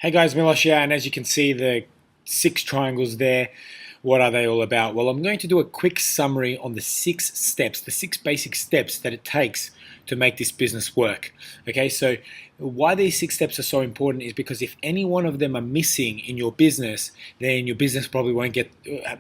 Hey guys, Milos here, and as you can see the 6 triangles there, what are they all about? Well, I'm going to do a quick summary on the 6 steps, the 6 basic steps that it takes to make this business work. Okay, so why these 6 steps are so important is because if any one of them are missing in your business, then your business probably won't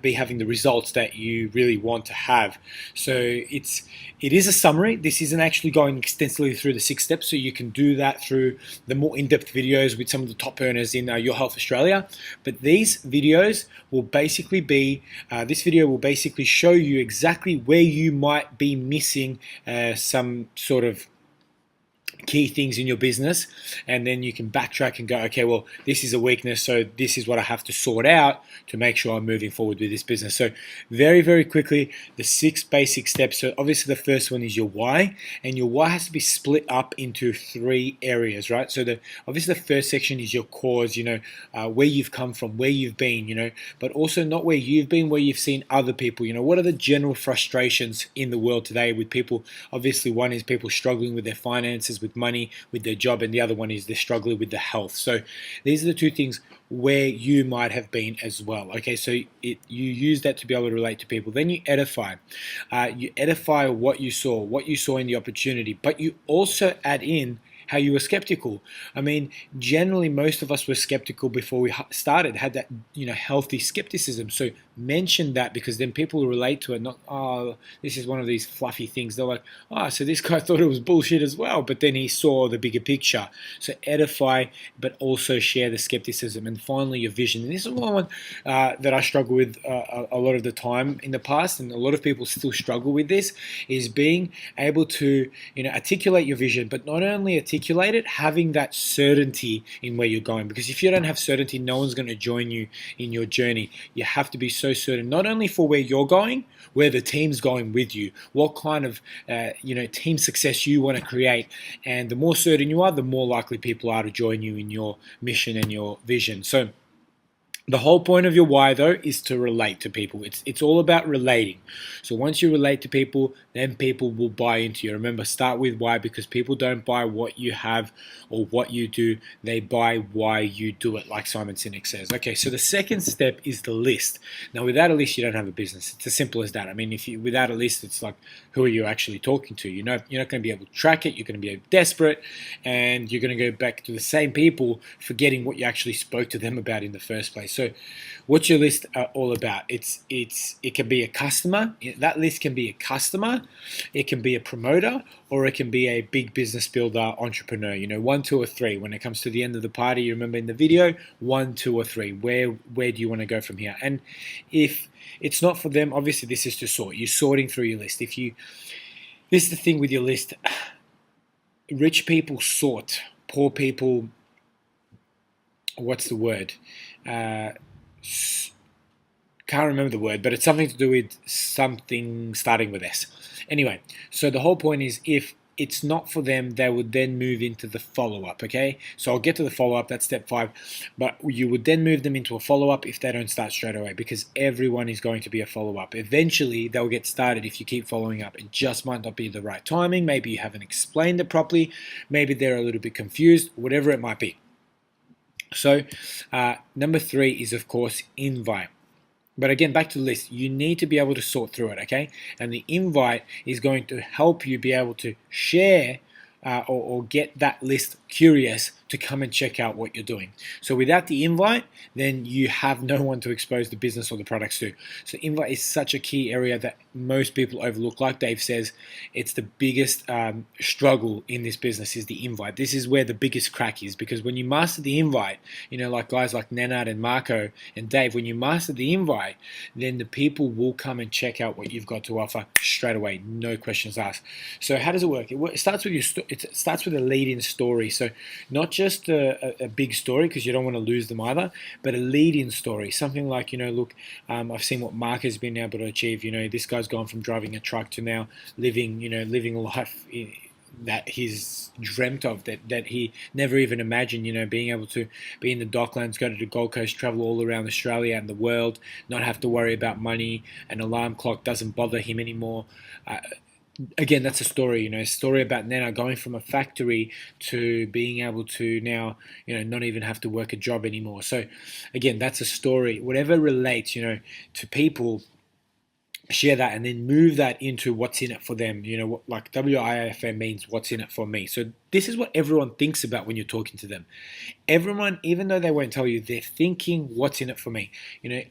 be having the results that you really want to have. So it is a summary. This isn't actually going extensively through the 6 steps, so you can do that through the more in-depth videos with some of the top earners in Your Health Australia. But these videos will basically be, this video will basically show you exactly where you might be missing some sort of key things in your business, and then you can backtrack and go, okay, well, this is a weakness, so this is what I have to sort out to make sure I'm moving forward with this business. So very quickly, the 6 basic steps. So obviously the first one is your why, and your why has to be split up into 3 areas, right? So obviously the first section is your cause, where you've come from, where you've been, but also not where you've been, where you've seen other people. What are the general frustrations in the world today with people? Obviously one is people struggling with their finances, with money, with their job, and the other one is they're struggling with the health. So these are the 2 things where you might have been as well. Okay, so you use that to be able to relate to people. Then you edify. You edify what you saw in the opportunity, but you also add in how you were skeptical. I mean, generally most of us were skeptical before we started, had that healthy skepticism. So mention that, because then people will relate to it. Not, oh, this is one of these fluffy things. They're like, oh, so this guy thought it was bullshit as well, but then he saw the bigger picture. So edify, but also share the skepticism. And finally, your vision. And this is one that I struggle with a lot of the time in the past, and a lot of people still struggle with this, is being able to articulate your vision, but not only articulate it, having that certainty in where you're going. Because if you don't have certainty, no one's going to join you in your journey. You have to be so certain, not only for where you're going, where the team's going with you, what kind of team success you want to create. And the more certain you are, the more likely people are to join you in your mission and your vision. So the whole point of your why, though, is to relate to people. It's all about relating. So once you relate to people, then people will buy into you. Remember, start with why, because people don't buy what you have or what you do. They buy why you do it, like Simon Sinek says. Okay, so the second step is the list. Now, without a list, you don't have a business. It's as simple as that. I mean, without a list, it's like, who are you actually talking to? You're not going to be able to track it. You're going to be desperate, and you're going to go back to the same people, forgetting what you actually spoke to them about in the first place. So what's your list all about? It can be a customer. That list can be a customer, it can be a promoter, or it can be a big business builder, entrepreneur. 1, 2, or 3. When it comes to the end of the party, you remember in the video, 1, 2, or 3. Where do you want to go from here? And if it's not for them, obviously this is to sort. You're sorting through your list. This is the thing with your list. Rich people sort. Poor people, what's the word? Can't remember the word, but it's something to do with something starting with S. Anyway, so the whole point is, if it's not for them, they would then move into the follow-up, okay? So I'll get to the follow-up, that's step 5, but you would then move them into a follow-up if they don't start straight away, because everyone is going to be a follow-up. Eventually, they'll get started if you keep following up. It just might not be the right timing. Maybe you haven't explained it properly. Maybe they're a little bit confused, whatever it might be. So number 3 is, of course, invite. But again, back to the list, you need to be able to sort through it, okay? And the invite is going to help you be able to share or get that list curious to come and check out what you're doing. So without the invite, then you have no one to expose the business or the products to. So invite is such a key area that most people overlook. Like Dave says, it's the biggest struggle in this business is the invite. This is where the biggest crack is, because when you master the invite, like guys like Nenad and Marco and Dave, when you master the invite, then the people will come and check out what you've got to offer straight away, no questions asked. So how does it work? It starts with it starts with a lead-in story. So not just a big story, because you don't want to lose them either, but a lead-in story. Something like, look, I've seen what Mark has been able to achieve. This guy's gone from driving a truck to now living a life that he's dreamt of, that he never even imagined, being able to be in the Docklands, go to the Gold Coast, travel all around Australia and the world, not have to worry about money, an alarm clock doesn't bother him anymore. again, that's a story, a story about Nana going from a factory to being able to now, not even have to work a job anymore. So again, that's a story. Whatever relates, to people, share that and then move that into what's in it for them. Like WIFM means what's in it for me. So this is what everyone thinks about when you're talking to them. Everyone, even though they won't tell you, they're thinking, what's in it for me?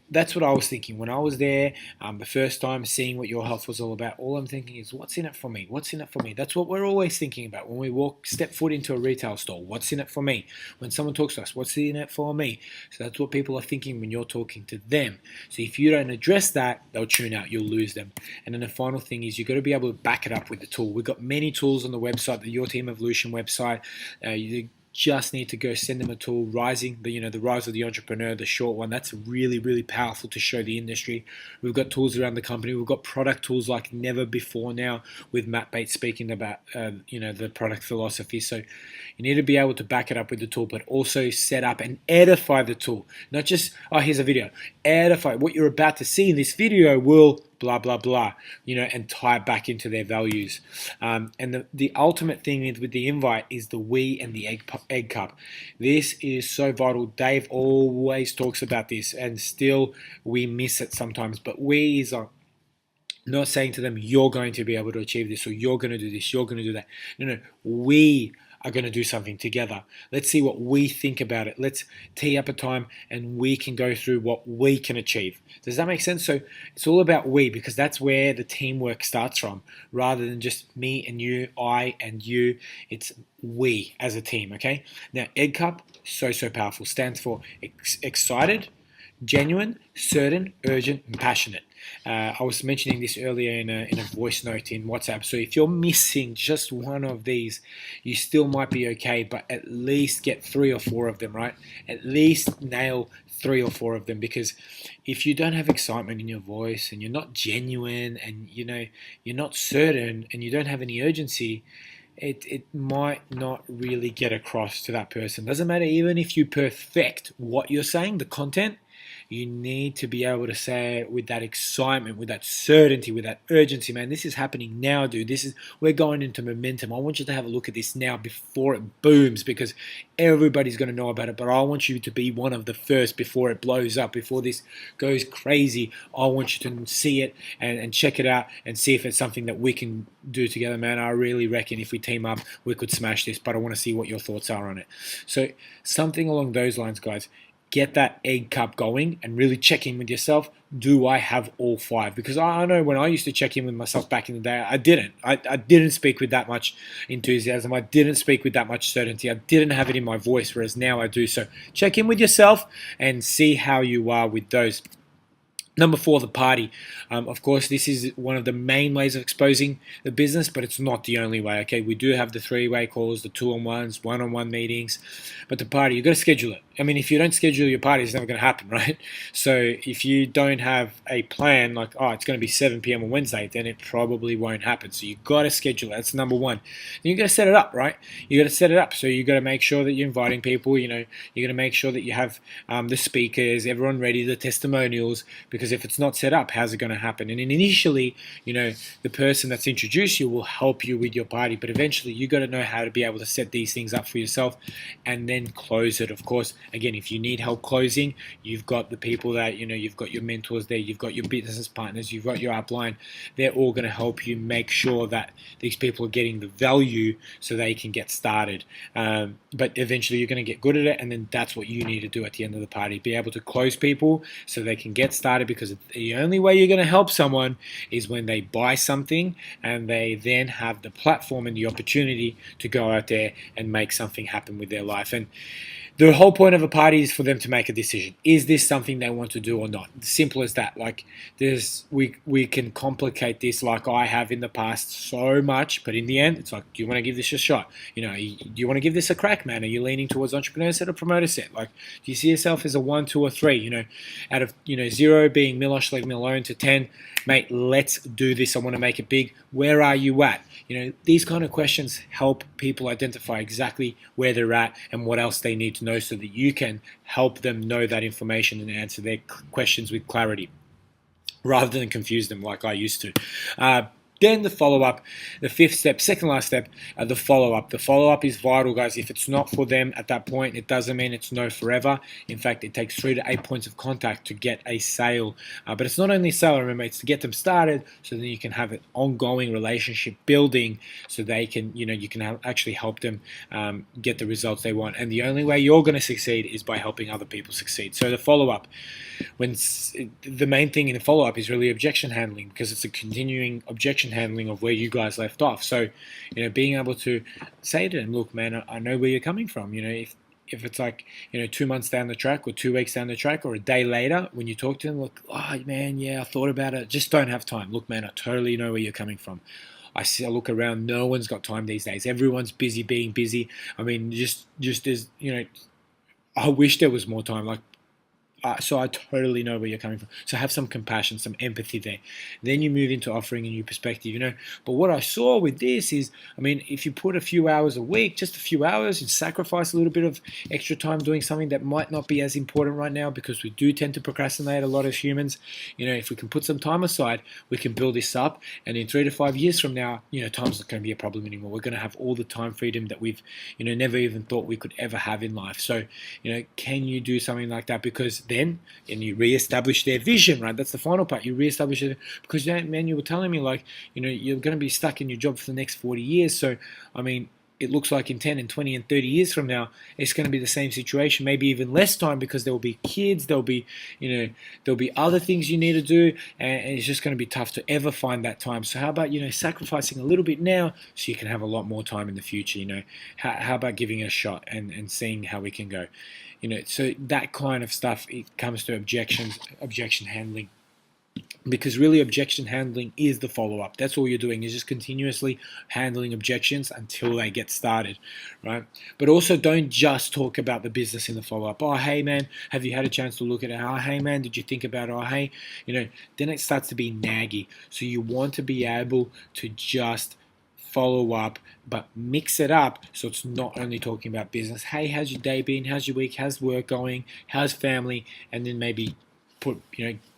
That's what I was thinking when I was there, the first time seeing what your health was all about. All I'm thinking is, what's in it for me? What's in it for me? That's what we're always thinking about when we step foot into a retail store. What's in it for me? When someone talks to us, what's in it for me? So that's what people are thinking when you're talking to them. So if you don't address that, they'll tune out. You'll lose them. And then the final thing is, you've got to be able to back it up with the tool. We've got many tools on the website, the Your Team Evolution website. You just need to go send them a tool. The Rise of the Entrepreneur, the short one, that's really, really powerful to show the industry. We've got tools around the company. We've got product tools like never before now, with Matt Bates speaking about the product philosophy. So you need to be able to back it up with the tool, but also set up and edify the tool. Not just, oh, here's a video. Edify. What you're about to see in this video will blah, blah, blah, and tie it back into their values. And the ultimate thing with the invite is the we and the egg cup. This is so vital. Dave always talks about this, and still we miss it sometimes. But we is not saying to them, you're going to be able to achieve this, or you're going to do this, you're going to do that. No, we are going to do something together. Let's see what we think about it. Let's tee up a time and we can go through what we can achieve. Does that make sense? So it's all about we, because that's where the teamwork starts from, rather than just me and you, I and you. It's we as a team, okay? Now, Egg Cup, so powerful. Stands for excited, genuine, certain, urgent, and passionate. I was mentioning this earlier in a voice note in WhatsApp. So if you're missing just one of these, you still might be okay, but at least get 3 or 4 of them, right? At least nail 3 or 4 of them, because if you don't have excitement in your voice, and you're not genuine, and you're not certain, and you don't have any urgency, it might not really get across to that person. Doesn't matter even if you perfect what you're saying, the content. You need to be able to say it with that excitement, with that certainty, with that urgency. Man, this is happening now, dude. We're going into momentum. I want you to have a look at this now before it booms, because everybody's going to know about it. But I want you to be one of the first before it blows up, before this goes crazy. I want you to see it and check it out and see if it's something that we can do together, man. I really reckon if we team up, we could smash this. But I want to see what your thoughts are on it. So something along those lines, guys. Get that egg cup going and really check in with yourself. Do I have all 5? Because I know when I used to check in with myself back in the day, I didn't. I didn't speak with that much enthusiasm. I didn't speak with that much certainty. I didn't have it in my voice, whereas now I do. So check in with yourself and see how you are with those. Number 4, the party. Of course, this is one of the main ways of exposing the business, but it's not the only way. Okay, we do have the 3-way calls, the 2-on-1s, one-on-one meetings, but the party, you've got to schedule it. I mean, if you don't schedule your party, it's never going to happen, right? So if you don't have a plan, like, oh, it's going to be 7 p.m. on Wednesday, then it probably won't happen. So you've got to schedule it. That's number 1. Then you've got to set it up, right? You've got to set it up. So you've got to make sure that you're inviting people. You're going to make sure that you have the speakers, everyone ready, the testimonials, because if it's not set up, how's it going to happen? And initially, the person that's introduced you will help you with your party, but eventually you got to know how to be able to set these things up for yourself and then close it. Of course, again, if you need help closing, you've got the people that, you've got your mentors there, you've got your business partners, you've got your upline. They're all going to help you make sure that these people are getting the value so they can get started. But eventually you're going to get good at it, and then that's what you need to do at the end of the party. Be able to close people so they can get started, because the only way you're going to help someone is when they buy something and they then have the platform and the opportunity to go out there and make something happen with their life. And the whole point of a party is for them to make a decision. Is this something they want to do or not? Simple as that. Like, we can complicate this like I have in the past so much, but in the end, it's like, do you want to give this a shot? Do you want to give this a crack, man? Are you leaning towards entrepreneur set or promoter set? Like, do you see yourself as a 1, 2, or 3? Out of 0 being Milos, leave me alone, to 10, mate, let's do this. I want to make it big. Where are you at? These kind of questions help people identify exactly where they're at and what else they need to know, so that you can help them know that information and answer their questions with clarity, rather than confuse them like I used to. Then the follow-up, the fifth step, second last step, the follow-up. The follow-up is vital, guys. If it's not for them at that point, it doesn't mean it's no forever. In fact, it takes 3 to 8 points of contact to get a sale. But it's not only a sale, remember, it's to get them started so then you can have an ongoing relationship building so they can, you can actually help them get the results they want. And the only way you're going to succeed is by helping other people succeed. So the follow-up, the main thing in the follow-up is really objection handling, because it's a continuing objection handling of where you guys left off. So, being able to say to them, look, man, I know where you're coming from. If it's like, 2 months down the track or 2 weeks down the track or a day later, when you talk to them, look, oh, man, yeah, I thought about it. Just don't have time. Look, man, I totally know where you're coming from. I look around, no one's got time these days. Everyone's busy being busy. I mean, just as, I wish there was more time. So I totally know where you're coming from. So have some compassion, some empathy there. Then you move into offering a new perspective, But what I saw with this is, if you put a few hours a week, just a few hours, and sacrifice a little bit of extra time doing something that might not be as important right now, because we do tend to procrastinate a lot as humans. If we can put some time aside, we can build this up. And in 3 to 5 years from now, time's not going to be a problem anymore. We're going to have all the time freedom that we've, never even thought we could ever have in life. So, can you do something like that? Because then, and you reestablish their vision, right? That's the final part. You reestablish it, because, man, you were telling me, you're going to be stuck in your job for the next 40 years. So, it looks like in 10 and 20 and 30 years from now, it's going to be the same situation, maybe even less time, because there will be kids, there'll be other things you need to do, and it's just going to be tough to ever find that time. So how about, sacrificing a little bit now so you can have a lot more time in the future, how about giving it a shot and seeing how we can go, so that kind of stuff, it comes to objection handling. Because really, objection handling is the follow-up. That's all you're doing, is just continuously handling objections until they get started, right? But also, don't just talk about the business in the follow-up. Oh, hey, man, have you had a chance to look at it? Oh, hey, man, did you think about it? Oh, hey, then it starts to be naggy. So you want to be able to just follow up, but mix it up so it's not only talking about business. Hey, how's your day been? How's your week? How's work going? How's family? And then maybe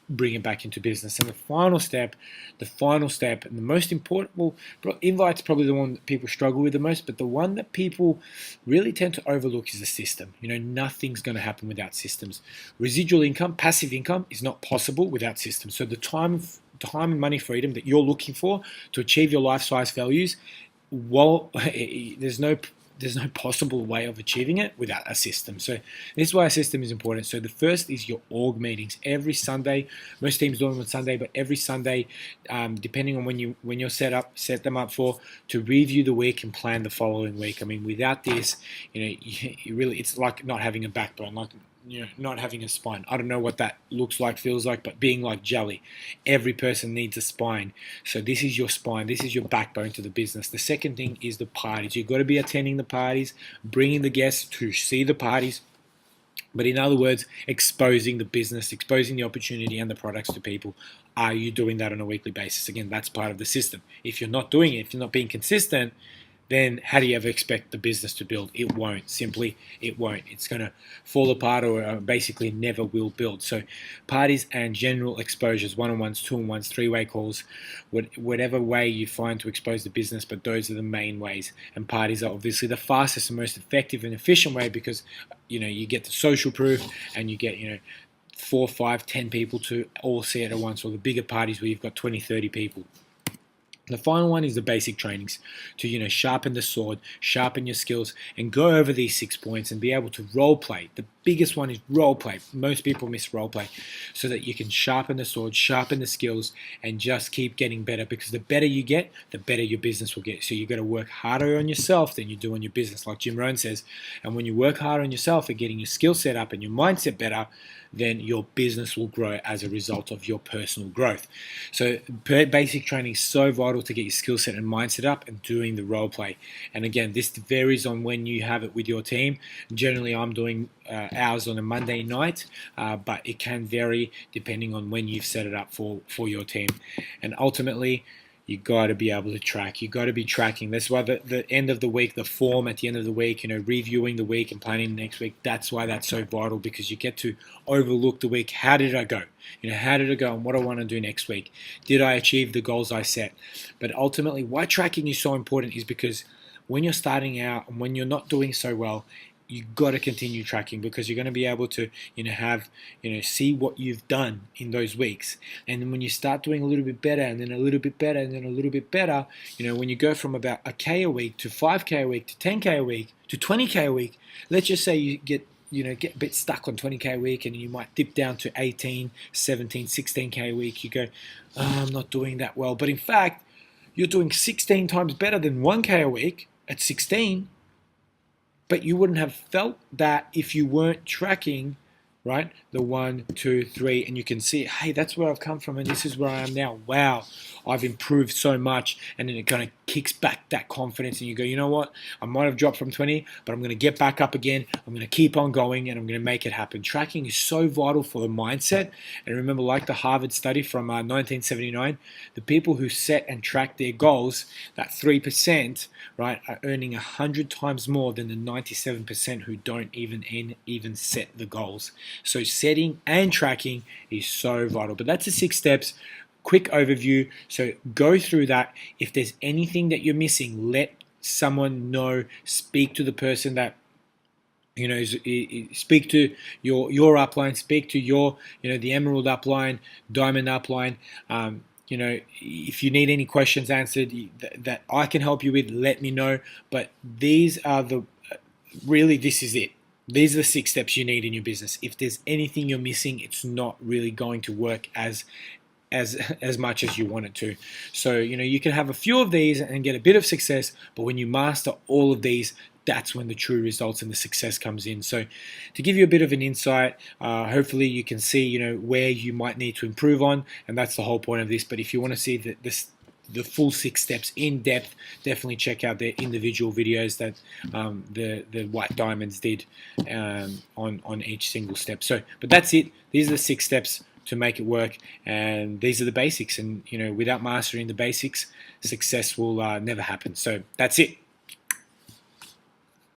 bring it back into business. And the final step, and the most important, invite's probably the one that people struggle with the most, but the one that people really tend to overlook is the system. Nothing's going to happen without systems. Residual income, passive income, is not possible without systems. So the time and money freedom that you're looking for to achieve your life-size values, there's no possible way of achieving it without a system. So this is why a system is important. So the first is your org meetings every Sunday. Most teams do them on Sunday, but every Sunday, depending on when you're set them up to review the week and plan the following week. Without this, you really, it's like not having a backbone, like not having a spine. I don't know what that looks like, feels like, but being like jelly. Every person needs a spine. So this is your spine. This is your backbone to the business. The second thing is the parties. You've got to be attending the parties, bringing the guests to see the parties. But in other words, exposing the business, exposing the opportunity and the products to people. Are you doing that on a weekly basis? Again, that's part of the system. If you're not doing it, if you're not being consistent, then how do you ever expect the business to build? It won't. Simply, it won't. It's going to fall apart, or basically never will build. So parties and general exposures, one-on-ones, two-on-ones, three-way calls, whatever way you find to expose the business, but those are the main ways. And parties are obviously the fastest and most effective and efficient way, because you get the social proof, and you get 4, 5, 10 people to all see it at once, or the bigger parties where you've got 20, 30 people. The final one is the basic trainings to, sharpen the sword, sharpen your skills, and go over these 6 points and be able to role play. The biggest one is role play. Most people miss role play, so that you can sharpen the sword, sharpen the skills, and just keep getting better, because the better you get, the better your business will get. So you've got to work harder on yourself than you do on your business, like Jim Rohn says. And when you work harder on yourself and getting your skill set up and your mindset better, then your business will grow as a result of your personal growth. So basic training is so vital to get your skill set and mindset up, and doing the role play. And again, this varies on when you have it with your team. Generally, I'm doing hours on a Monday night, but it can vary depending on when you've set it up for your team. And ultimately, you got to be able to track. You got to be tracking. That's why the end of the week, the form at the end of the week, reviewing the week and planning the next week, that's why that's so vital, because you get to overlook the week. How did I go? How did I go and what I want to do next week? Did I achieve the goals I set? But ultimately, why tracking is so important is because when you're starting out and when you're not doing so well, you got to continue tracking, because you're going to be able to have see what you've done in those weeks. And then when you start doing a little bit better and then a little bit better and then a little bit better, when you go from about a K a week to 5K a week to 10K a week to 20K a week, let's just say you get a bit stuck on 20K a week and you might dip down to 18, 17, 16K a week. You go, oh, I'm not doing that well. But in fact, you're doing 16 times better than 1K a week at 16. But you wouldn't have felt that if you weren't tracking, right? The 1, 2, 3, and you can see, hey, that's where I've come from and this is where I am now. Wow, I've improved so much. And then it kind of kicks back that confidence and you go, you know what? I might have dropped from 20, but I'm going to get back up again. I'm going to keep on going and I'm going to make it happen. Tracking is so vital for the mindset. And remember, like the Harvard study from 1979, the people who set and track their goals, that 3%, right, are earning 100 times more than the 97% who don't even set the goals. So setting and tracking is so vital. But that's the 6 steps. Quick overview. So go through that. If there's anything that you're missing, let someone know. Speak to the person that speak to your upline. Speak to your the emerald upline, diamond upline. If you need any questions answered that I can help you with, let me know. But these are this is it. These are the 6 steps you need in your business. If there's anything you're missing, it's not really going to work as much as you want it to. So, you can have a few of these and get a bit of success, but when you master all of these, that's when the true results and the success comes in. So to give you a bit of an insight, hopefully you can see, where you might need to improve on, and that's the whole point of this. But if you want to see the full 6 steps in depth, definitely check out their individual videos that the White Diamonds did on each single step. So, but that's it. These are the 6 steps to make it work, and these are the basics. And without mastering the basics, success will never happen. So that's it.